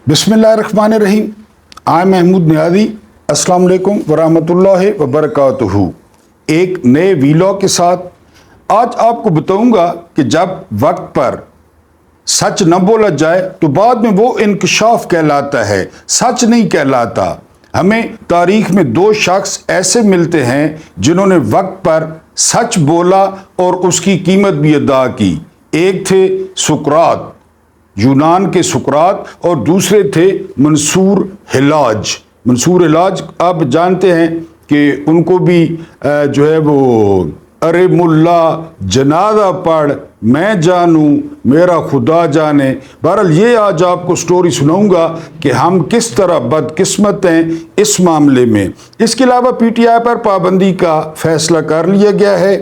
बिस्मिल्लाहिर्रहमानिर्रहीम। आई महमूद नियाज़ी। अस्सलाम वालेकुम वरहमतुल्लाहि वबरकातुहू। एक नए वीलॉग के साथ आज आपको बताऊंगा कि जब वक्त पर सच न बोला जाए तो बाद में वो इंकशाफ कहलाता है, सच नहीं कहलाता। हमें तारीख में दो शख्स ऐसे मिलते हैं जिन्होंने वक्त पर सच बोला और उसकी कीमत भी अदा की। एक थे सुकरात, यूनान के सुकरात, और दूसरे थे मंसूर हिलाज। मंसूर हिलाज आप जानते हैं कि उनको भी जो है वो अरे मुल्ला जनाजा पढ़ मैं जानूं मेरा खुदा जाने। बहरहाल ये आज आपको स्टोरी सुनाऊंगा कि हम किस तरह बदकिस्मत हैं इस मामले में। इसके अलावा पीटीआई पर पाबंदी का फैसला कर लिया गया है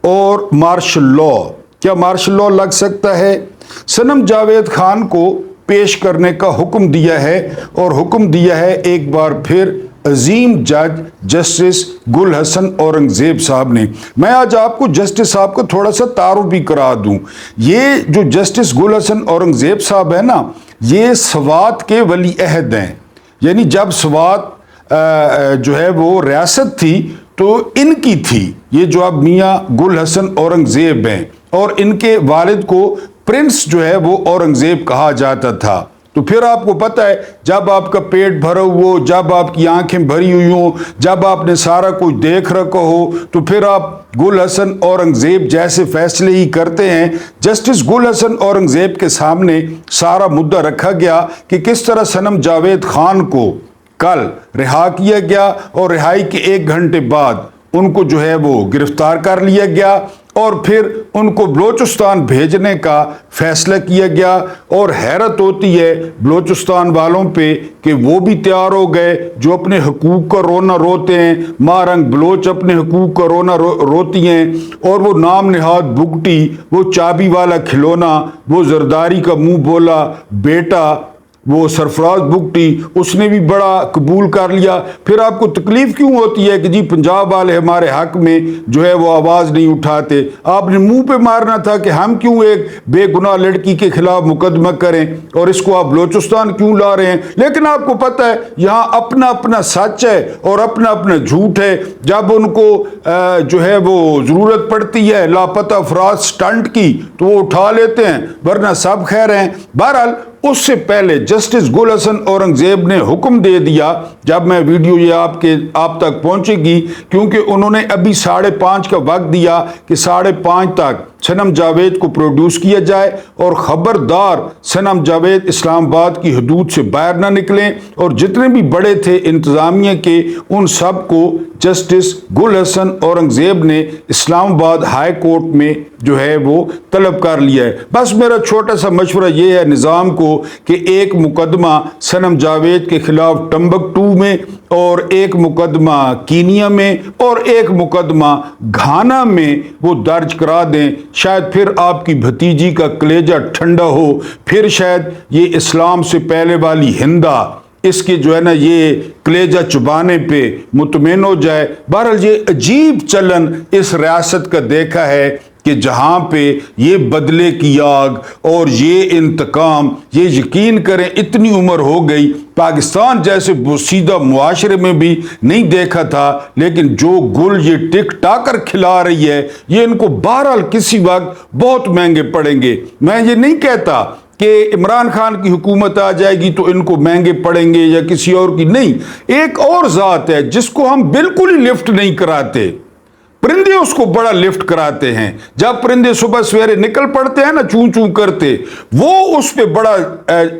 और मार्शल लॉ, क्या मार्शल लॉ लग सकता है? सनम जावेद खान को पेश करने का हुक्म दिया है और हुक्म दिया है एक बार फिर अजीम जज जस्टिस गुल हसन औरंगजेब साहब ने। मैं आज आपको जस्टिस साहब को थोड़ा सा तारुफ भी करा दूं। ये जो जस्टिस गुल हसन औरंगजेब साहब है ना, ये स्वात के वली अहद हैं। यानी जब स्वात जो है वो रियासत थी तो इनकी थी। ये जो अब मियाँ गुल हसन औरंगजेब हैं और इनके वालिद को प्रिंस जो है वो औरंगजेब कहा जाता था। तो फिर आपको पता है जब आपका पेट भरा हो, जब आपकी आंखें भरी हुई हो, जब आपने सारा कुछ देख रखा हो, तो फिर आप गुल हसन औरंगजेब जैसे फैसले ही करते हैं। जस्टिस गुल हसन औरंगजेब के सामने सारा मुद्दा रखा गया कि किस तरह सनम जावेद खान को कल रिहा किया गया और रिहाई के 1 घंटे बाद उनको जो है वो गिरफ्तार कर लिया गया और फिर उनको बलोचिस्तान भेजने का फैसला किया गया। और हैरत होती है बलोचिस्तान वालों पे कि वो भी तैयार हो गए जो अपने हकूक़ का रोना रोते हैं। मारंग बलोच अपने हकूक़ का रोना रोती हैं और वो नाम निहाद बुगटी, वो चाबी वाला खिलौना, वो जरदारी का मुंह बोला बेटा, वो सरफराज बुगटी, उसने भी बड़ा कबूल कर लिया। फिर आपको तकलीफ क्यों होती है कि जी पंजाब वाले हमारे हक में जो है वो आवाज़ नहीं उठाते? आपने मुंह पे मारना था कि हम क्यों एक बेगुनाह लड़की के खिलाफ मुकदमा करें और इसको आप बलोचिस्तान क्यों ला रहे हैं? लेकिन आपको पता है यहाँ अपना अपना सच है और अपना अपना झूठ है। जब उनको जो है वो ज़रूरत पड़ती है लापता अफराद स्टंट की तो वो उठा लेते हैं, वरना सब खैर हैं। बहरहाल उससे पहले जस्टिस गुल हसन औरंगजेब ने हुक्म दे दिया, जब मैं वीडियो ये आप तक पहुंचेगी, क्योंकि उन्होंने अभी 5:30 का वक्त दिया कि 5:30 तक सनम जावेद को प्रोड्यूस किया जाए और ख़बरदार सनम जावेद इस्लामाबाद की हदूद से बाहर ना निकलें। और जितने भी बड़े थे इंतज़ामिया के, उन सब को जस्टिस गुल हसन औरंगजेब ने इस्लामाबाद हाई कोर्ट में जो है वो तलब कर लिया है। बस मेरा छोटा सा मशवरा ये है निज़ाम को कि एक मुकदमा सनम जावेद के खिलाफ टम्बकटू में और एक मुकदमा कीनिया में और एक मुकदमा घाना में वो दर्ज करा दें। शायद फिर आपकी भतीजी का कलेजा ठंडा हो, फिर शायद ये इस्लाम से पहले वाली हिंदा इसके जो है ना ये कलेजा चुबाने पे मुतमईन हो जाए। बहरहाल ये अजीब चलन इस रियासत का देखा है कि जहाँ पे ये बदले की आग और ये इंतकाम, ये यकीन करें इतनी उम्र हो गई पाकिस्तान जैसे बोसीदा मुआशरे में भी नहीं देखा था। लेकिन जो गुल ये टिक टाकर खिला रही है ये इनको बहरहाल किसी वक्त बहुत महंगे पड़ेंगे। मैं ये नहीं कहता कि इमरान खान की हुकूमत आ जाएगी तो इनको महंगे पड़ेंगे या किसी और की, नहीं। एक और ज़ात है जिसको हम बिल्कुल ही लिफ्ट नहीं कराते, परिंदे उसको बड़ा लिफ्ट कराते हैं। जब परिंदे सुबह सवेरे निकल पड़ते हैं ना चूं चूं करते, वो उस पे बड़ा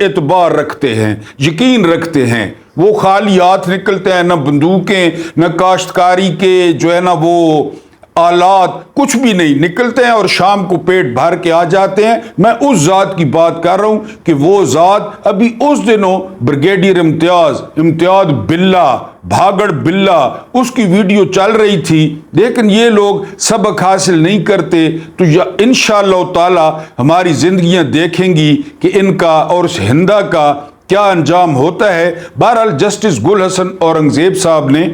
एतबार रखते हैं, यकीन रखते हैं। वो खाली हाथ निकलते हैं, ना बंदूकें, न काश्तकारी के जो है ना वो आलात, कुछ भी नहीं निकलते हैं और शाम को पेट भर के आ जाते हैं। मैं उस ज़ात की बात कर रहा हूं कि वो ज़ात अभी उस दिनों ब्रिगेडियर इम्तियाज बिल्ला, भागड़ बिल्ला, उसकी वीडियो चल रही थी। लेकिन ये लोग सबक हासिल नहीं करते तो इंशाअल्लाह ताला हमारी जिंदगियां देखेंगी कि इनका और उस हिंदा का क्या अंजाम होता है। बहरहाल जस्टिस गुल हसन औरंगजेब साहब ने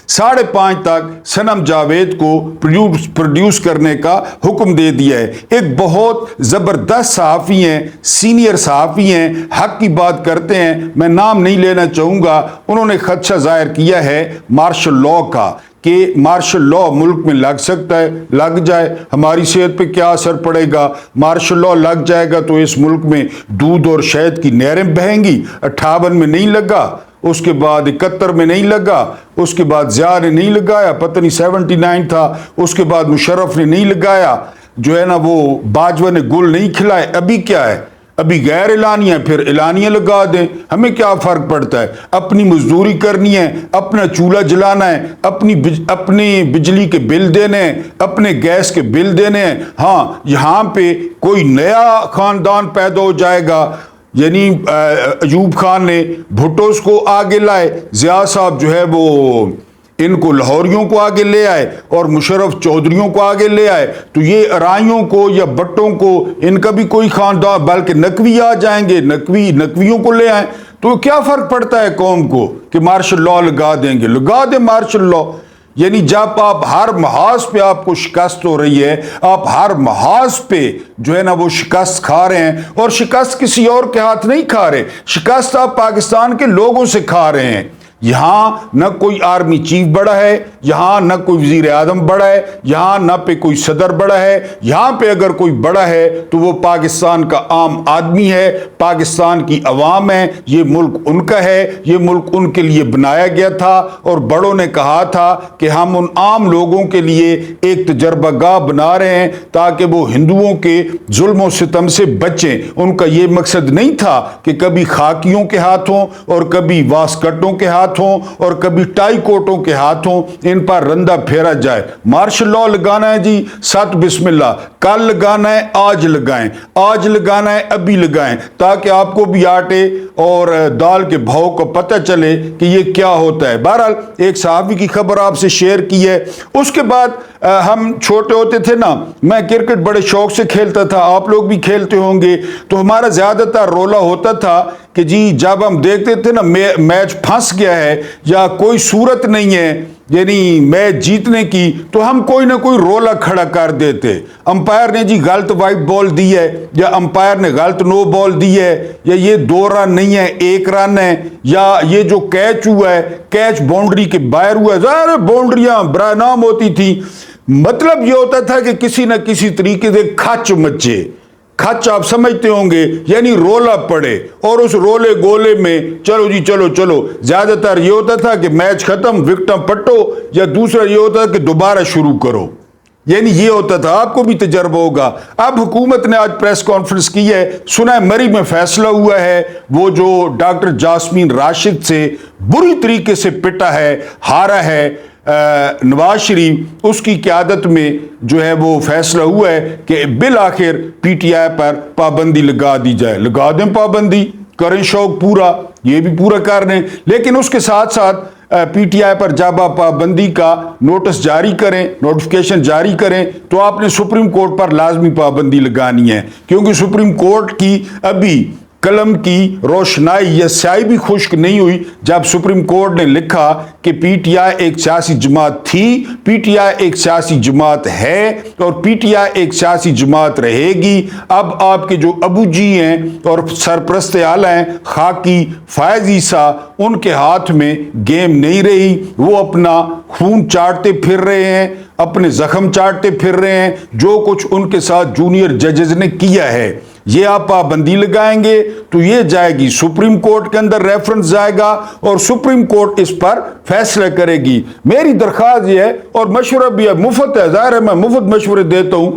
5:30 तक सनम जावेद को प्रोड्यूस करने का हुक्म दे दिया है। एक बहुत ज़बरदस्त सहाफ़ी हैं, सीनियर सहाफ़ी हैं, हक की बात करते हैं, मैं नाम नहीं लेना चाहूँगा। उन्होंने खदशा ज़ाहिर किया है मार्शल लॉ का कि मार्शल लॉ मुल्क में लग सकता है, लग जाए हमारी सेहत पे क्या असर पड़ेगा। मार्शल लॉ लग जाएगा तो इस मुल्क में दूध और शहद की नहरें बहेंगी। 58 में नहीं लगा, उसके बाद 71 में नहीं लगा, उसके बाद ज़िया ने नहीं लगाया, पता नहीं 79 था, उसके बाद मुशर्रफ ने नहीं लगाया, जो है ना वो बाजवा ने गुल नहीं खिलाए। अभी क्या है, अभी गैर एलानिया, फिर एलानिया लगा दें, हमें क्या फ़र्क पड़ता है। अपनी मजदूरी करनी है, अपना चूल्हा जलाना है, अपनी बिजली के बिल देने हैं, अपने गैस के बिल देने हैं। हाँ, यहाँ पे कोई नया ख़ानदान पैदा हो जाएगा, यानी अयूब खान ने भुट्टो को आगे लाए, ज़िया साहब जो है वो इनको लाहौरियों को आगे ले आए और मुशर्रफ चौधरियों को आगे ले आए, तो ये अराइयों को या भट्टों को इनका भी कोई खानदान, बल्कि नकवी आ जाएंगे, नकवियों को ले आए, तो क्या फ़र्क पड़ता है कौम को कि मार्शल लॉ लगा देंगे, लगा दे मार्शल लॉ। यानी जब आप हर महाज पे आपको शिकस्त हो रही है, आप हर महाज पे जो है ना वो शिकस्त खा रहे हैं, और शिकस्त किसी और के हाथ नहीं खा रहे, शिकस्त आप पाकिस्तान के लोगों से खा रहे हैं। यहाँ न कोई आर्मी चीफ बड़ा है, यहाँ न कोई वजीर आजम बड़ा है, यहाँ न पे कोई सदर बड़ा है, यहाँ पे अगर कोई बड़ा है तो वो पाकिस्तान का आम आदमी है, पाकिस्तान की अवाम है। ये मुल्क उनका है, ये मुल्क उनके लिए बनाया गया था, और बड़ों ने कहा था कि हम उन आम लोगों के लिए एक तजर्बागाह बना रहे हैं ताकि वो हिंदुओं के जुल्म और सितम से बचें। उनका ये मकसद नहीं था कि कभी खाकियों के हाथों और कभी वास्कटों के हाथों और कभी टाई कोटों के हाथों इन पर रंदा फेरा जाए। मार्शल लॉ लगाना है जी, सत बिस्मिल्लाह, कल लगाना है, आज लगाएं, आज लगाना है, अभी लगाएं, ताकि आपको भी आटे और दाल के भाव को पता चले कि ये क्या होता है। बहरहाल एक सहाफ़ी की खबर आपसे शेयर की है। उसके बाद हम छोटे होते थे ना, मैं क्रिकेट बड़े शौक से खेलता था, आप लोग भी खेलते होंगे, तो हमारा ज़्यादातर रोला होता था कि जी जब हम देखते थे ना मैच फंस गया है या कोई सूरत नहीं है यानी मैच जीतने की, तो हम कोई ना कोई रोला खड़ा कर देते। अंपायर ने जी गलत वाइट बॉल दी है, या अंपायर ने गलत नो बॉल दी है, या ये 2 रन नहीं है 1 रन है, या ये जो कैच हुआ है कैच बाउंड्री के बाहर हुआ है। ज़ाहिर बाउंड्रियां बरा नाम होती थी, मतलब ये होता था कि किसी न किसी तरीके से खच मचे, खच आप समझते होंगे, यानी रोला पड़े, और उस रोले गोले में चलो जी चलो चलो। ज्यादातर ये होता था कि मैच खत्म, विकेट पट्टो, या दूसरा ये होता था कि दोबारा शुरू करो, यानी ये होता था। आपको भी तजर्बा होगा। अब हुकूमत ने आज प्रेस कॉन्फ्रेंस की है, सुना है मरी में फैसला हुआ है, वो जो डॉक्टर जास्मीन राशिद से बुरी तरीके से पिटा है, हारा है नवाज शरीफ, उसकी क़यादत में जो है वो फैसला हुआ है कि बिल आखिर पीटीआई पर पाबंदी लगा दी जाए। लगा दें पाबंदी, करें शौक पूरा, ये भी पूरा कर दें, लेकिन उसके साथ साथ पीटीआई पर जब आप पाबंदी का नोटिस जारी करें, नोटिफिकेशन जारी करें, तो आपने सुप्रीम कोर्ट पर लाजमी पाबंदी लगानी है, क्योंकि सुप्रीम कोर्ट की अभी कलम की रोशनाई या स्याही भी खुश्क नहीं हुई जब सुप्रीम कोर्ट ने लिखा कि पीटीआई एक सियासी जमात थी, पीटीआई एक सियासी जमात है, और पीटीआई एक सियासी जमात रहेगी। अब आपके जो अबू जी हैं और सरप्रस्त आला हैं खाकी फायज ईसा, उनके हाथ में गेम नहीं रही, वो अपना खून चाटते फिर रहे हैं, अपने जख्म चाटते फिर रहे हैं। जो कुछ उनके साथ जूनियर जजेस ने किया है, ये आप पाबंदी लगाएंगे तो ये जाएगी सुप्रीम कोर्ट के अंदर, रेफरेंस जाएगा और सुप्रीम कोर्ट इस पर फैसला करेगी। मेरी दरख्वास्त ये है, और मशवरा भी है, मुफ्त है, ज़ाहिर है मैं मुफ्त मशवरे देता हूं,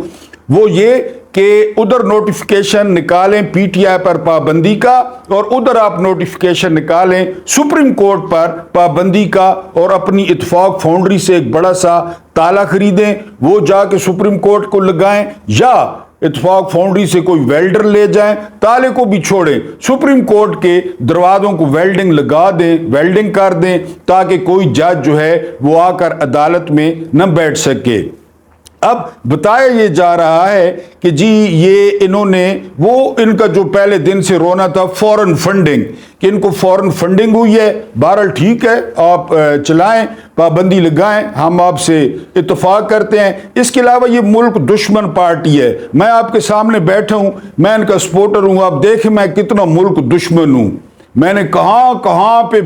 वो ये कि उधर नोटिफिकेशन निकालें पीटीआई पर पाबंदी का, और उधर आप नोटिफिकेशन निकालें सुप्रीम कोर्ट पर पाबंदी का, और अपनी इत्तेफाक फाउंड्री से एक बड़ा सा ताला खरीदें, वो जाके सुप्रीम कोर्ट को लगाएं, या इत्तेफाक फाउंड्री से कोई वेल्डर ले जाएं, ताले को भी छोड़ें, सुप्रीम कोर्ट के दरवाजों को वेल्डिंग लगा दें, वेल्डिंग कर दें, ताकि कोई जज जो है वो आकर अदालत में न बैठ सके। اب بتایا یہ جا رہا ہے کہ جی یہ انہوں نے وہ ان کا جو پہلے دن سے رونا تھا فورن فنڈنگ، کہ ان کو فورن فنڈنگ ہوئی ہے، بہرحال ٹھیک ہے آپ چلائیں، پابندی لگائیں، ہم آپ سے اتفاق کرتے ہیں۔ اس کے علاوہ یہ ملک دشمن پارٹی ہے، میں آپ کے سامنے بیٹھا ہوں، میں ان کا سپورٹر ہوں، آپ دیکھیں میں کتنا ملک دشمن ہوں، میں نے کہاں پہ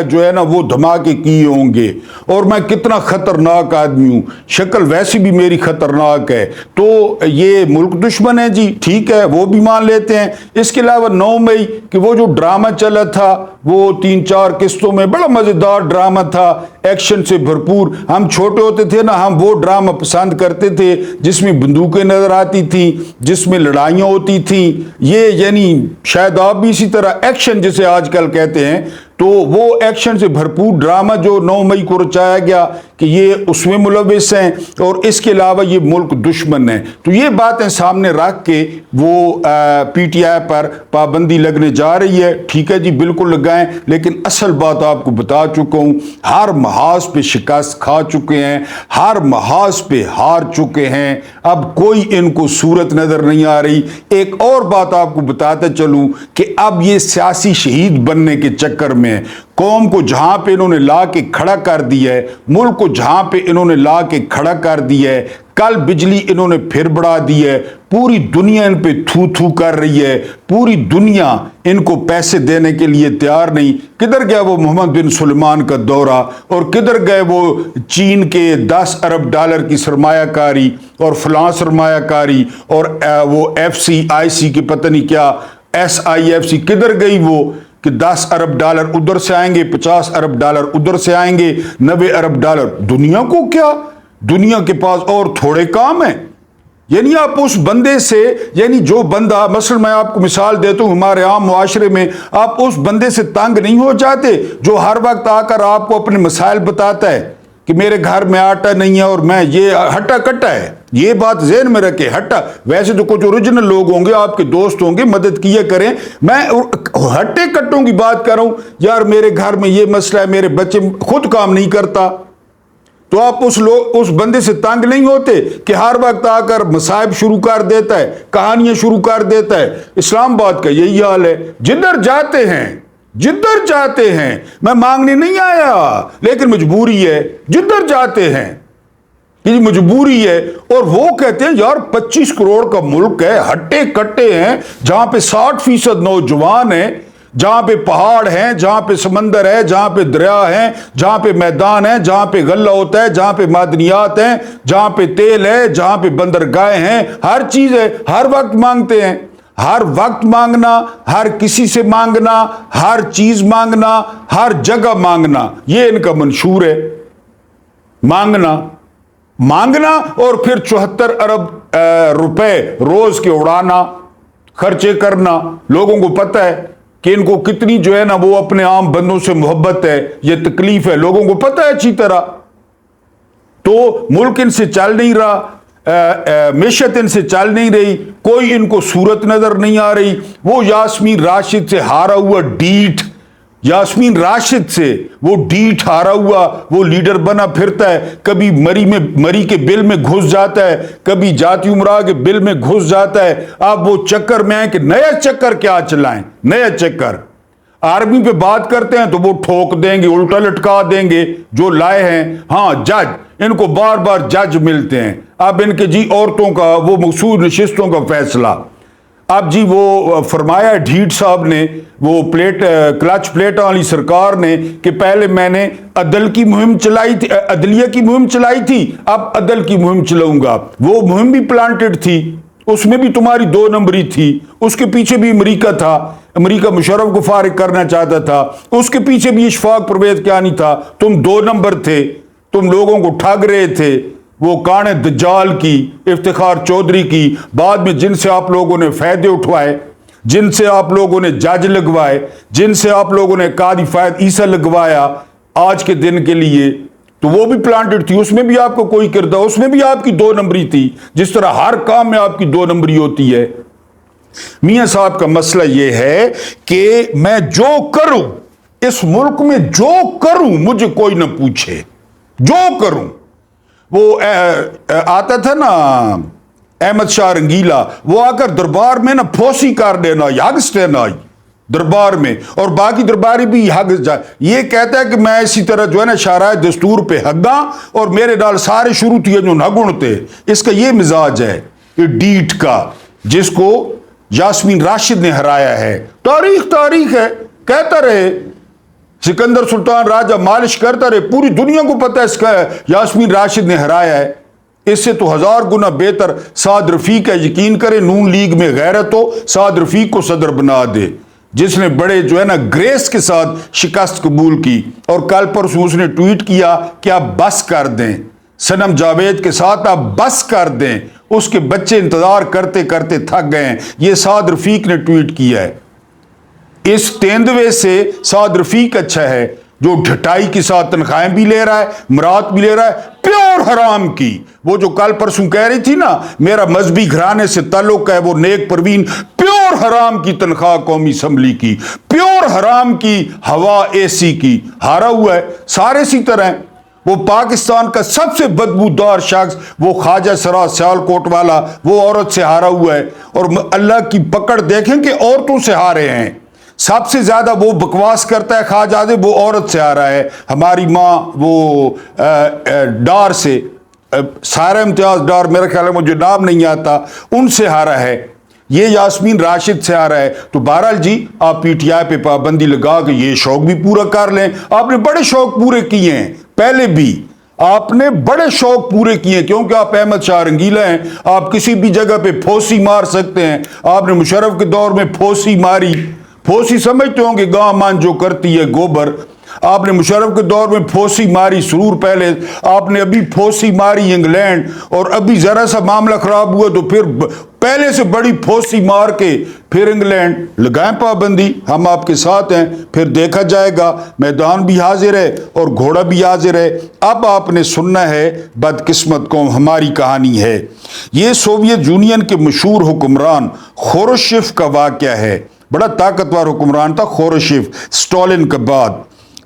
جو ہے نا وہ دھماکے کیے ہوں گے، اور میں کتنا خطرناک آدمی ہوں، شکل ویسی بھی میری خطرناک ہے، تو یہ ملک دشمن ہے جی، ٹھیک ہے وہ بھی مان لیتے ہیں۔ اس کے علاوہ 9 مئی کہ وہ جو ڈرامہ چلا تھا وہ 3-4 قسطوں میں بڑا مزیدار ڈرامہ تھا، ایکشن سے بھرپور، ہم چھوٹے ہوتے تھے نا ہم وہ ڈرامہ پسند کرتے تھے جس میں بندوقیں نظر آتی تھیں، جس میں لڑائیاں ہوتی تھیں، یہ یعنی شاید آپ بھی اسی طرح ایکشن جسے آج کل کہتے ہیں، تو وہ ایکشن سے بھرپور ڈرامہ جو 9 مئی کو رچایا گیا کہ یہ اس میں ملوث ہیں، اور اس کے علاوہ یہ ملک دشمن ہیں، تو یہ باتیں سامنے رکھ کے وہ پی ٹی آئی پر پابندی لگنے جا رہی ہے۔ ٹھیک ہے جی بالکل لگائیں، لیکن اصل بات آپ کو بتا چکا ہوں، ہر محاذ پہ شکست کھا چکے ہیں، ہر محاذ پہ ہار چکے ہیں، اب کوئی ان کو صورت نظر نہیں آ رہی۔ ایک اور بات آپ کو بتاتا چلوں کہ اب یہ سیاسی شہید بننے کے چکر میں قوم کو جہاں پہ انہوں نے لا کے کھڑا کر دیا ہے، ملک کو جہاں پہ انہوں نے لا کے کھڑا کر دیا ہے، کل بجلی انہوں نے پھر بڑھا دی ہے، پوری دنیا ان پہ تھو تھو کر رہی ہے، پوری دنیا ان کو پیسے دینے کے لیے تیار نہیں۔ کدھر گیا وہ محمد بن سلمان کا دورہ، اور کدھر گئے وہ چین کے 10 ارب ڈالر کی سرمایہ کاری اور فلاں سرمایہ کاری، اور وہ FCIC کی پتہ نہیں کیا SIFC کدھر گئی وہ کہ 10 ارب ڈالر ادھر سے آئیں گے، 50 ارب ڈالر ادھر سے آئیں گے، 90 ارب ڈالر۔ دنیا کو کیا، دنیا کے پاس اور تھوڑے کام ہیں؟ یعنی آپ اس بندے سے، یعنی جو بندہ، مثلا میں آپ کو مثال دیتا ہوں، ہمارے عام معاشرے میں آپ اس بندے سے تنگ نہیں ہو جاتے جو ہر وقت آ کر آپ کو اپنے مسائل بتاتا ہے کہ میرے گھر میں آٹا نہیں ہے اور میں یہ ہٹا کٹا ہے۔ یہ بات ذہن میں رکھے، ہٹا، ویسے تو کچھ اوریجنل لوگ ہوں گے، آپ کے دوست ہوں گے، مدد کیا کریں، میں ہٹے کٹوں کی بات کر رہا ہوں، یار میرے گھر میں یہ مسئلہ ہے، میرے بچے خود کام نہیں کرتا، تو آپ اس بندے سے تنگ نہیں ہوتے کہ ہر وقت آ کر مصائب شروع کر دیتا ہے، کہانیاں شروع کر دیتا ہے۔ اسلام آباد کا یہی حال ہے، جدھر جاتے ہیں، میں مانگنے نہیں آیا لیکن مجبوری ہے، جدھر جاتے ہیں یہ مجبوری ہے، اور وہ کہتے ہیں یار 25 کروڑ کا ملک ہے، ہٹے کٹے ہیں، جہاں پہ 60% نوجوان ہیں، جہاں پہ پہاڑ ہیں، جہاں پہ سمندر ہے، جہاں پہ دریا ہیں، جہاں پہ میدان ہے، جہاں پہ غلہ ہوتا ہے، جہاں پہ معدنیات ہیں، جہاں پہ تیل ہے، جہاں پہ بندرگاہیں ہیں، ہر چیز ہے، ہر وقت مانگتے ہیں، ہر وقت مانگنا، ہر کسی سے مانگنا، ہر چیز مانگنا، ہر جگہ مانگنا، یہ ان کا منشور ہے، مانگنا اور پھر 74 ارب روپے روز کے اڑانا، خرچے کرنا۔ لوگوں کو پتہ ہے کہ ان کو کتنی جو ہے نا وہ اپنے عام بندوں سے محبت ہے، یہ تکلیف ہے، لوگوں کو پتہ ہے اچھی طرح، تو ملک ان سے چل نہیں رہا، معیشت ان سے چل نہیں رہی، کوئی ان کو صورت نظر نہیں آ رہی۔ وہ یاسمین راشد سے ہارا ہوا ڈیٹ، یاسمین راشد سے وہ ڈیٹ ہارا ہوا وہ لیڈر بنا پھرتا ہے، کبھی مری کے بل میں گھس جاتا ہے، کبھی جاتی امراء کے بل میں گھس جاتا ہے۔ اب وہ چکر میں ہے کہ نیا چکر کیا چلائیں، نیا چکر آرمی پہ بات کرتے ہیں تو وہ ٹھوک دیں گے، الٹا لٹکا دیں گے جو لائے ہیں۔ ہاں جج، ان کو بار بار جج ملتے ہیں، اب ان کے جی عورتوں کا وہ مخصوص نشستوں کا فیصلہ، اب جی وہ فرمایا ڈھیٹ صاحب نے، وہ کلچ پلیٹوں والی سرکار نے کہ پہلے میں نے عدل کی مہم چلائی تھی، عدلیہ کی مہم چلائی تھی، اب عدل کی مہم چلاؤں گا۔ وہ مہم بھی پلانٹڈ تھی، اس میں بھی تمہاری 2 نمبری تھی، اس کے پیچھے بھی امریکہ تھا، امریکہ مشرف کو فارغ کرنا چاہتا تھا، اس کے پیچھے بھی اشفاق پرویز کیانی تھا، تم 2 نمبر تھے، تم لوگوں کو ٹھگ رہے تھے، وہ کان دجال کی، افتخار چودھری کی، بعد میں جن سے آپ لوگوں نے فائدے اٹھوائے، جن سے آپ لوگوں نے جج لگوائے، جن سے آپ لوگوں نے قاضی فائد عیسیٰ لگوایا آج کے دن کے لیے، تو وہ بھی پلانٹڈ تھی، اس میں بھی آپ کو کوئی کردار، اس میں بھی آپ کی 2 نمبری تھی، جس طرح ہر کام میں آپ کی 2 نمبری ہوتی ہے۔ میاں صاحب کا مسئلہ یہ ہے کہ میں جو کروں اس ملک میں، جو کروں مجھے کوئی نہ پوچھے، جو کروں وہ آتا تھا نا احمد شاہ رنگیلا، وہ آ کر دربار میں نا پھوسی کر دینا یگس دینا دربار میں، اور باقی درباری بھی ہگ جائے. یہ کہتا ہے کہ میں اسی طرح جو ہے نا شارع دستور پہ ہگاں اور میرے نال سارے شروع تھے جو نگنتے. اس کا یہ مزاج ہے یہ ڈیٹ کا، جس کو یاسمین راشد نے ہرایا ہے. تاریخ ہے، کہتا رہے سکندر سلطان راجہ مالش کرتا رہے، پوری دنیا کو پتہ ہے اس کا یاسمین راشد نے ہرایا ہے. اس سے تو 1000 گنا بہتر سعد رفیق ہے. یقین کرے نون لیگ میں غیرت ہو، سعد رفیق کو صدر بنا دے، جس نے بڑے جو ہے نا گریس کے ساتھ شکست قبول کی. اور کل پرسوں اس نے ٹویٹ کیا کہ آپ بس کر دیں، صنم جاوید کے ساتھ آپ بس کر دیں، اس کے بچے انتظار کرتے کرتے تھک گئے ہیں. یہ سعد رفیق نے ٹویٹ کیا ہے. اس تیندوے سے سعد رفیق اچھا ہے جو ڈھٹائی کے ساتھ تنخواہیں بھی لے رہا ہے، مراد بھی لے رہا ہے، پیور حرام کی. وہ جو کل پرسوں کہہ رہی تھی نا میرا مذہبی گھرانے سے تعلق ہے، وہ نیک پروین پیور حرام کی تنخواہ قومی اسمبلی کی، پیور حرام کی ہوا اے سی کی، ہارا ہوا ہے. سارے اسی طرح ہیں. وہ پاکستان کا سب سے بدبودار شخص وہ خواجہ سرا سیالکوٹ والا، وہ عورت سے ہارا ہوا ہے. اور اللہ کی پکڑ دیکھیں کہ عورتوں سے ہارے ہیں. سب سے زیادہ وہ بکواس کرتا ہے خواجہ، وہ عورت سے آ رہا ہے. ہماری ماں وہ ڈار سے، سارا امتیاز ڈار، میرا خیال ہے مجھے نام نہیں آتا، ان سے ہارا ہے. یہ یاسمین راشد سے آ رہا ہے. تو بہرحال جی آپ پی ٹی آئی پہ پابندی لگا کے یہ شوق بھی پورا کر لیں. آپ نے بڑے شوق پورے کیے ہیں، پہلے بھی آپ نے بڑے شوق پورے کیے ہیں، کیونکہ آپ احمد شاہ رنگیلا ہیں. آپ کسی بھی جگہ پہ پھوسی مار سکتے ہیں. آپ نے مشرف کے دور میں پھوسی ماری، پھوسی سمجھتے ہوں کہ گاں مان جو کرتی ہے گوبر. آپ نے مشرف کے دور میں پھوسی ماری سرور پہلے، آپ نے ابھی پھوسی ماری انگلینڈ، اور ابھی ذرا سا معاملہ خراب ہوا تو پھر پہلے سے بڑی پھوسی مار کے پھر انگلینڈ. لگائیں پابندی، ہم آپ کے ساتھ ہیں، پھر دیکھا جائے گا. میدان بھی حاضر ہے اور گھوڑا بھی حاضر ہے. اب آپ نے سننا ہے بدقسمت قوم ہماری کہانی ہے. یہ سوویت یونین کے مشہور حکمران خروشچف کا واقعہ ہے. بڑا طاقتور حکمران تھا خروشچف، اسٹالن کے بعد.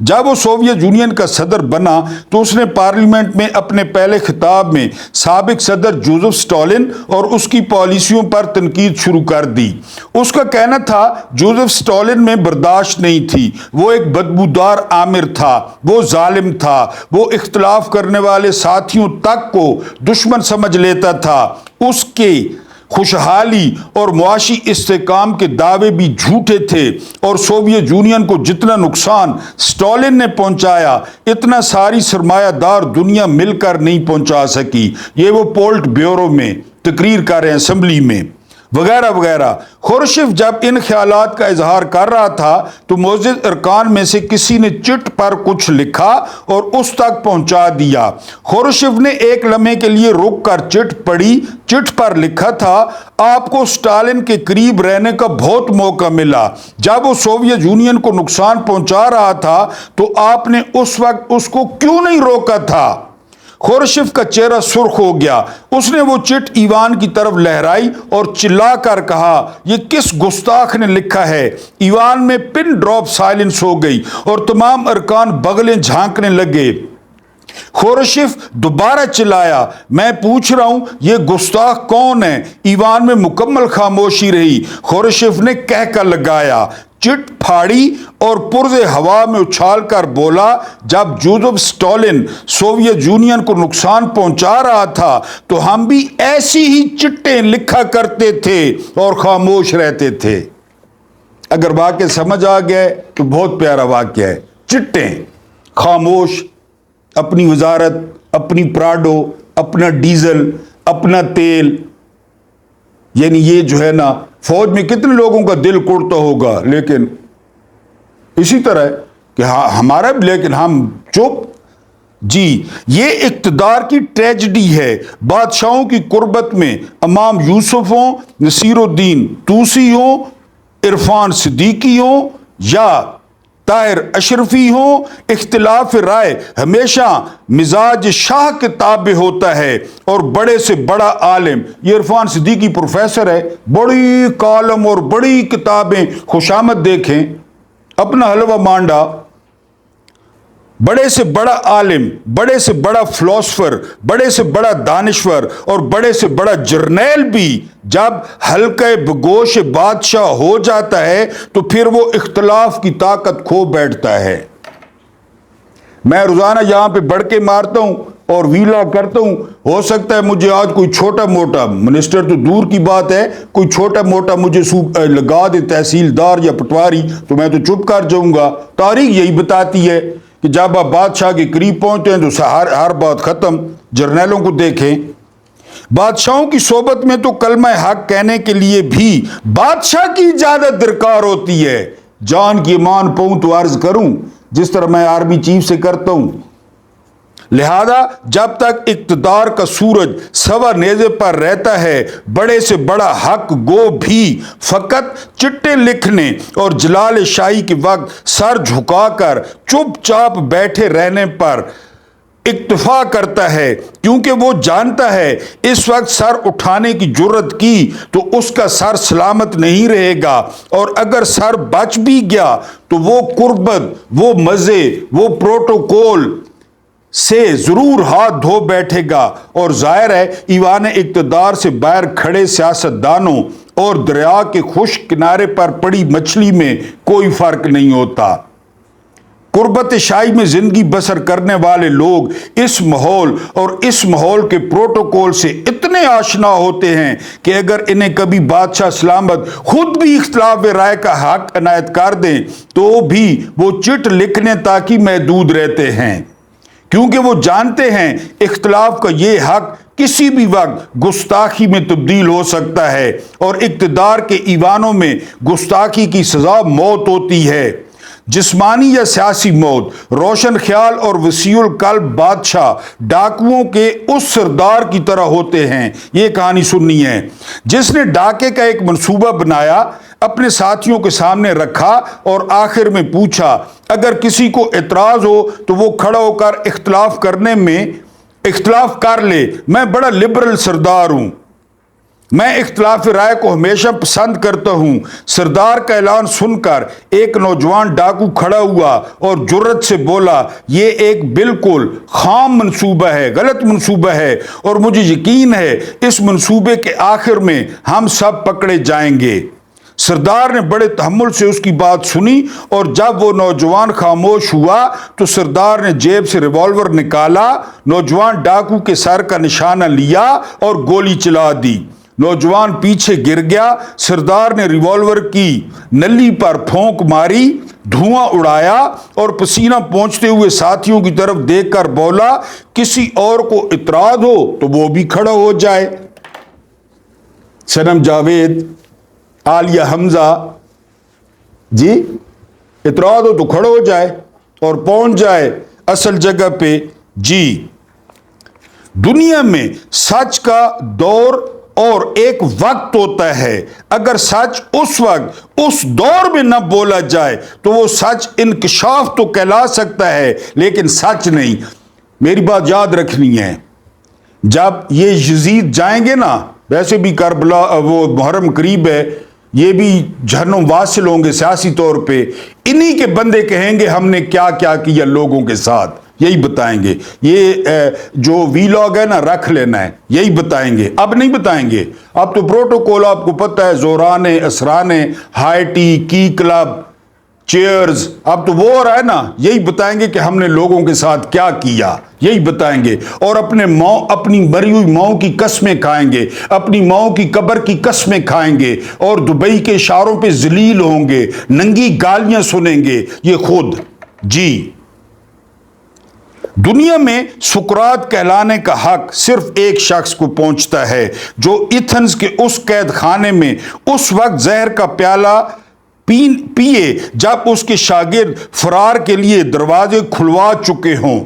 جب وہ سوویت یونین کا صدر بنا تو اس نے پارلیمنٹ میں اپنے پہلے خطاب میں سابق صدر جوزف اسٹالن اور اس کی پالیسیوں پر تنقید شروع کر دی. اس کا کہنا تھا جوزف اسٹالن میں برداشت نہیں تھی، وہ ایک بدبودار آمر تھا، وہ ظالم تھا، وہ اختلاف کرنے والے ساتھیوں تک کو دشمن سمجھ لیتا تھا، اس کے خوشحالی اور معاشی استحکام کے دعوے بھی جھوٹے تھے، اور سوویت یونین کو جتنا نقصان اسٹالن نے پہنچایا اتنا ساری سرمایہ دار دنیا مل کر نہیں پہنچا سکی. یہ وہ پولٹ بیورو میں تقریر کر رہے ہیں، اسمبلی میں وغیرہ وغیرہ. خروشچف جب ان خیالات کا اظہار کر رہا تھا تو معزز ارکان میں سے کسی نے چٹ پر کچھ لکھا اور اس تک پہنچا دیا. خروشچف نے ایک لمحے کے لیے رک کر چٹ پڑھی. چٹ پر لکھا تھا آپ کو اسٹالن کے قریب رہنے کا بہت موقع ملا. جب وہ سوویت یونین کو نقصان پہنچا رہا تھا تو آپ نے اس وقت اس کو کیوں نہیں روکا تھا؟ خروشچف کا چہرہ سرخ ہو گیا. اس نے وہ چٹ ایوان کی طرف لہرائی اور چلا کر کہا یہ کس گستاخ نے لکھا ہے؟ ایوان میں پن ڈراپ سائلنس ہو گئی اور تمام ارکان بغلیں جھانکنے لگے. خروشچف دوبارہ چلایا میں پوچھ رہا ہوں یہ گستاخ کون ہے؟ ایوان میں مکمل خاموشی رہی. خروشچف نے کہہ کر لگایا، چٹ پھاڑی اور پرزے ہوا میں اچھال کر بولا جب جوزف اسٹالن سوویت یونین کو نقصان پہنچا رہا تھا تو ہم بھی ایسی ہی چٹیں لکھا کرتے تھے اور خاموش رہتے تھے. اگر واقعہ سمجھ آ گیا تو بہت پیارا واقعہ ہے. چٹیں، خاموش، اپنی وزارت، اپنی پراڈو، اپنا ڈیزل، اپنا تیل. یعنی یہ جو ہے نا فوج میں کتنے لوگوں کا دل کڑتا ہوگا، لیکن اسی طرح کہ ہمارا بھی، لیکن ہم چپ. جی یہ اقتدار کی ٹریجڈی ہے. بادشاہوں کی قربت میں امام یوسف ہوں، نصیر الدین طوسی ہوں، عرفان صدیقی ہوں یا طاہر اشرفی ہوں، اختلاف رائے ہمیشہ مزاج شاہ کے تابع ہوتا ہے. اور بڑے سے بڑا عالم، یہ عرفان صدیقی پروفیسر ہے، بڑی کالم اور بڑی کتابیں، خوشامد دیکھیں، اپنا حلوہ مانڈا. बड़े से बड़ा आलिम, बड़े से बड़ा फिलोसफर, बड़े से बड़ा दानिश्वर और बड़े से बड़ा जर्नैल भी जब हल्के बगोश बादशाह हो जाता है तो फिर वो इख्तलाफ की ताकत खो बैठता है। मैं रोजाना यहां पे बढ़ के मारता हूं और वीला करता हूं, हो सकता है मुझे आज कोई छोटा मोटा, मिनिस्टर तो दूर की बात है, कोई छोटा मोटा मुझे लगा दे तहसीलदार या पटवारी तो मैं तो चुप कर जाऊंगा। तारीख यही बताती है कि जब आप बादशाह के करीब पहुंचते हैं तो हर बात खत्म। जर्नैलों को देखें, बादशाहों की सोबत में तो कलमा हक कहने के लिए भी बादशाह की इजाजत दरकार होती है। जान की मान पाऊं तो अर्ज करूं, जिस तरह मैं आर्मी चीफ से करता हूं। लिहाजा जब तक इक्तदार का सूरज सवा नेज़े पर रहता है, बड़े से बड़ा हक गो भी फकत चिट्टे लिखने और जलाल शाही के वक्त सर झुकाकर चुपचाप बैठे रहने पर इक्तफा करता है, क्योंकि वो जानता है इस वक्त सर उठाने की जुर्रत की तो उसका सर सलामत नहीं रहेगा, और अगर सर बच भी गया तो वो कुर्बत, वो मज़े, वो प्रोटोकॉल से जरूर हाथ धो बैठेगा। और जाहिर है ईवान इक्तदार से बाहर खड़े सियासतदानों और दरिया के खुश्क किनारे पर पड़ी मछली में कोई फर्क नहीं होता। कुर्बत शाही में जिंदगी बसर करने वाले लोग इस माहौल और इस माहौल के प्रोटोकॉल से इतने आशना होते हैं कि अगर इन्हें कभी बादशाह सलामत खुद भी इख्तलाफ राय का हक अनायत कर दें तो भी वो चिट लिखने तक ही महदूद रहते हैं, क्योंकि वो जानते हैं इख्तलाफ का ये हक किसी भी वक्त गुस्ताखी में तब्दील हो सकता है, और इक्तदार के ईवानों में गुस्ताखी की सजा मौत होती है। जिस्मानी या सियासी मौत। रोशन ख्याल और वसीउल कल्ब बादशाह डाकुओं के उस सरदार की तरह होते हैं। ये कहानी सुननी है जिसने डाके का एक मंसूबा बनाया, अपने साथियों के सामने रखा और आखिर में पूछा अगर किसी को एतराज हो तो वो खड़ा होकर इख्तलाफ कर ले। मैं बड़ा लिबरल सरदार हूं, मैं इख्तलाफ राय को हमेशा पसंद करता हूं। सरदार का ऐलान सुनकर एक नौजवान डाकू खड़ा हुआ और जुर्रत से बोला, ये एक बिल्कुल खाम मंसूबा है, गलत मंसूबा है, और मुझे यकीन है इस मंसूबे के आखिर में हम सब पकड़े जाएंगे। सरदार ने बड़े तहम्मुल से उसकी बात सुनी, और जब वो नौजवान खामोश हुआ तो सरदार ने जेब से रिवॉल्वर निकाला, नौजवान डाकू के सर का निशाना लिया और गोली चला दी। नौजवान पीछे गिर गया। सरदार ने रिवॉल्वर की नली पर फोंक मारी, धुआं उड़ाया और पसीना पहुंचते हुए साथियों की तरफ देखकर बोला, किसी और को इतराज हो तो वो भी खड़ा हो जाए। सनम जावेद, आलिया हमजा जी, इतराज हो तो खड़ा हो जाए और पहुंच जाए असल जगह पे जी। दुनिया में सच का दौर और एक वक्त होता है, अगर सच उस वक्त उस दौर में न बोला जाए तो वो सच इंकशाफ तो कहला सकता है लेकिन सच नहीं। मेरी बात याद रखनी है, जब ये यजीद जाएंगे ना, वैसे भी करबला वो मुहर्रम करीब है, ये भी जहन्नुम वासिल होंगे सियासी तौर पे, इन्हीं के बंदे कहेंगे हमने क्या क्या किया लोगों के साथ, यही बताएंगे। ये जो वीलॉग है ना, रख लेना है, यही बताएंगे, अब नहीं बताएंगे। अब तो प्रोटोकॉल आपको पता है, जोराने, असराने, हाई टी, की क्लब, चेयर्स, अब तो वो हो रहा है ना, यही बताएंगे कि हमने लोगों के साथ क्या किया, यही बताएंगे। और अपनी मरी हुई माओ की कस्में खाएंगे, अपनी माओ की कब्र की कस्में खाएंगे, और दुबई के इशारों पे जलील होंगे, नंगी गालियां सुनेंगे ये खुद जी। दुनिया में सुकरात कहलाने का हक सिर्फ एक शख्स को पहुंचता है जो एथेंस के उस कैद खाने में उस वक्त जहर का प्याला पिए जब उसके शागिर्द फरार के लिए दरवाजे खुलवा चुके हों।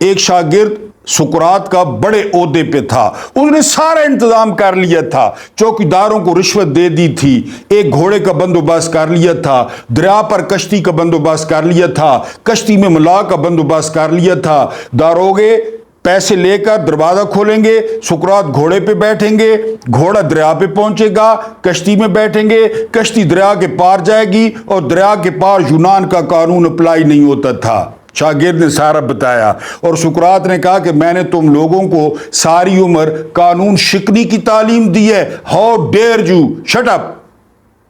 एक शागिर्द सुकरात का बड़े ओहदे पे था, उसने सारा इंतजाम कर लिया था, चौकीदारों को रिश्वत दे दी थी, एक घोड़े का बंदोबस्त कर लिया था, दरिया पर कश्ती का बंदोबस्त कर लिया था, कश्ती में मलाह का बंदोबस्त कर लिया था। दारोगे पैसे लेकर दरवाजा खोलेंगे, सुकरात घोड़े पे बैठेंगे, घोड़ा दरिया पे पहुंचेगा, कश्ती में बैठेंगे, कश्ती दरिया के पार जाएगी, और दरिया के पार यूनान का कानून अप्लाई नहीं होता था। شاگرد نے سارا بتایا، اور سقراط نے کہا کہ میں نے تم لوگوں کو ساری عمر قانون شکنی کی تعلیم دی ہے، how dare you, shut up,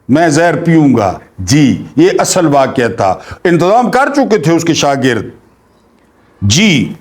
میں زہر پیوں گا۔ جی یہ اصل واقعہ تھا، انتظام کر چکے تھے اس کے شاگرد، جی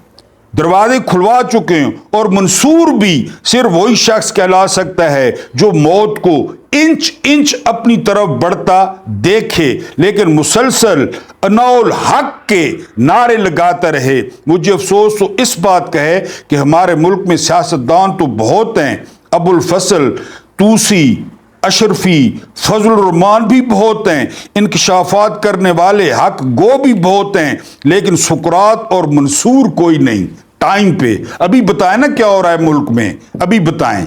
دروازے کھلوا چکے ہیں، اور منصور بھی صرف وہی شخص کہلا سکتا ہے جو موت کو انچ انچ اپنی طرف بڑھتا دیکھے لیکن مسلسل انول حق کے نعرے لگاتا رہے۔ مجھے افسوس تو اس بات کا ہے کہ ہمارے ملک میں سیاستدان تو بہت ہیں، ابو الفضل، توسی، اشرفی، فضل الرحمان بھی بہت ہیں، انکشافات کرنے والے حق گو بھی بہت ہیں، لیکن سقراط اور منصور کوئی نہیں ٹائم پہ۔ ابھی بتائیں نا کیا ہو رہا ہے ملک میں، ابھی بتائیں۔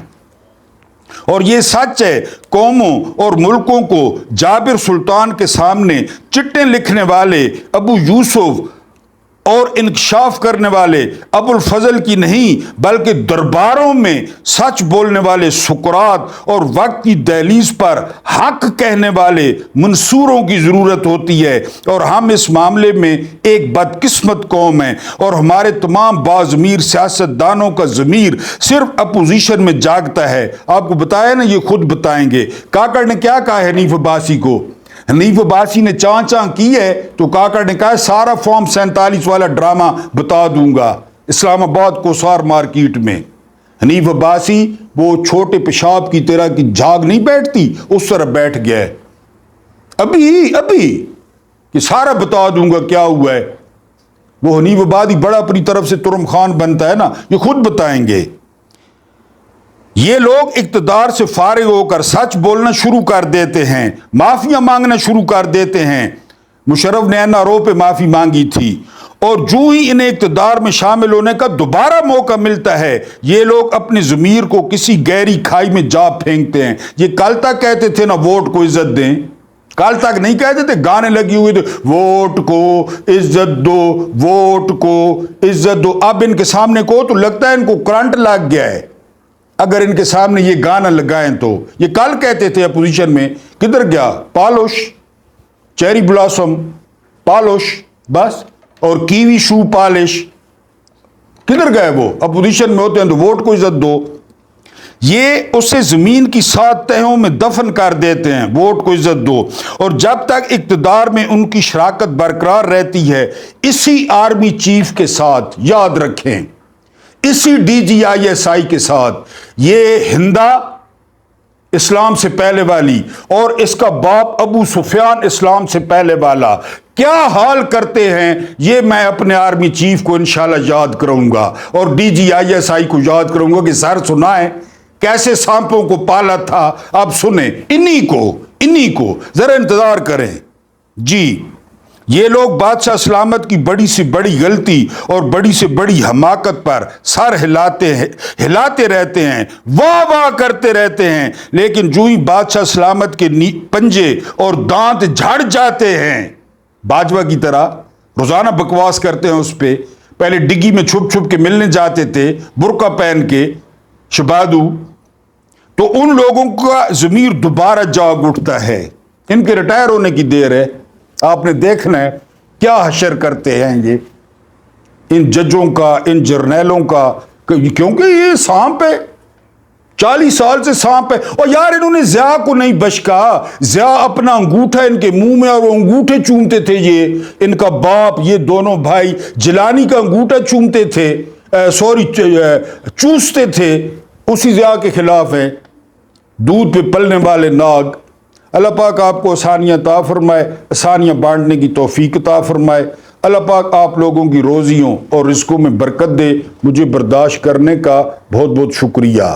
اور یہ سچ ہے، قوموں اور ملکوں کو جابر سلطان کے سامنے چٹیں لکھنے والے ابو یوسف اور انکشاف کرنے والے ابو الفضل کی نہیں بلکہ درباروں میں سچ بولنے والے سقراط اور وقت کی دہلیز پر حق کہنے والے منصوروں کی ضرورت ہوتی ہے، اور ہم اس معاملے میں ایک بدقسمت قوم ہیں، اور ہمارے تمام باضمیر سیاستدانوں کا ضمیر صرف اپوزیشن میں جاگتا ہے۔ آپ کو بتایا نا، یہ خود بتائیں گے۔ کاکڑ نے کیا کہا ہے حنیف عباسی کو؟ حنیف عباسی نے چاں کی ہے تو کاکڑ نے کہا سارا فارم 47 والا ڈرامہ بتا دوں گا اسلام آباد کوسار مارکیٹ میں۔ حنیف عباسی وہ چھوٹے پیشاب کی طرح کی جھاگ نہیں بیٹھتی، اس طرح بیٹھ گیا ہے ابھی کہ سارا بتا دوں گا کیا ہوا ہے۔ وہ حنیف عباسی بڑا اپنی طرف سے ترم خان بنتا ہے نا، یہ خود بتائیں گے۔ یہ لوگ اقتدار سے فارغ ہو کر سچ بولنا شروع کر دیتے ہیں، معافیاں مانگنا شروع کر دیتے ہیں۔ مشرف نے این آر او پہ معافی مانگی تھی، اور جو ہی انہیں اقتدار میں شامل ہونے کا دوبارہ موقع ملتا ہے یہ لوگ اپنے ضمیر کو کسی گہری کھائی میں جا پھینکتے ہیں۔ یہ کل تک کہتے تھے نا ووٹ کو عزت دیں، کل تک نہیں کہتے تھے، گانے لگی ہوئے تھے ووٹ کو عزت دو، ووٹ کو عزت دو۔ اب ان کے سامنے کو تو لگتا ہے ان کو کرنٹ لگ گیا ہے اگر ان کے سامنے یہ گانا لگائیں تو۔ یہ کل کہتے تھے اپوزیشن میں، کدھر گیا پالوش، چیری بلاسم پالوش بس، اور کیوی شو پالش، کدھر گئے وہ؟ اپوزیشن میں ہوتے ہیں تو ووٹ کو عزت دو۔ یہ اسے زمین کی 7 تہوں میں دفن کر دیتے ہیں، ووٹ کو عزت دو۔ اور جب تک اقتدار میں ان کی شراکت برقرار رہتی ہے اسی آرمی چیف کے ساتھ، یاد رکھیں اسی D G I S I کے ساتھ، یہ ہندا اسلام سے پہلے والی اور اس کا باپ ابو سفیان اسلام سے پہلے والا کیا حال کرتے ہیں، یہ میں اپنے آرمی چیف کو انشاءاللہ یاد کروں گا، اور D G I S I کو یاد کروں گا کہ سر سنائیں کیسے سانپوں کو پالا تھا، اب سنیں انہی کو ذرا انتظار کریں۔ جی یہ لوگ بادشاہ سلامت کی بڑی سے بڑی غلطی اور بڑی سے بڑی حماقت پر سر ہلاتے رہتے ہیں، واہ واہ کرتے رہتے ہیں، لیکن جو ہی بادشاہ سلامت کے پنجے اور دانت جھڑ جاتے ہیں، باجوہ کی طرح روزانہ بکواس کرتے ہیں اس پہ، پہلے ڈگی میں چھپ چھپ کے ملنے جاتے تھے برقع پہن کے شبادو، تو ان لوگوں کا ضمیر دوبارہ جاگ اٹھتا ہے۔ ان کے ریٹائر ہونے کی دیر ہے، آپ نے دیکھنا ہے کیا حشر کرتے ہیں یہ ان ججوں کا، ان جرنیلوں کا، کیونکہ یہ سانپ ہے، 40 سال سے سانپ ہے۔ اور یار انہوں نے ضیاء کو نہیں بشکا، ضیاء اپنا انگوٹھا ان کے منہ میں، اور وہ انگوٹھے چومتے تھے، یہ ان کا باپ، یہ دونوں بھائی جیلانی کا انگوٹھا چومتے تھے، چوستے تھے، اسی ضیاء کے خلاف ہے۔ دودھ پہ پلنے والے ناگ۔ اللہ پاک آپ کو آسانیاں عطا فرمائے، آسانیاں بانٹنے کی توفیق عطا فرمائے۔ اللہ پاک آپ لوگوں کی روزیوں اور رزقوں میں برکت دے۔ مجھے برداشت کرنے کا بہت بہت شکریہ۔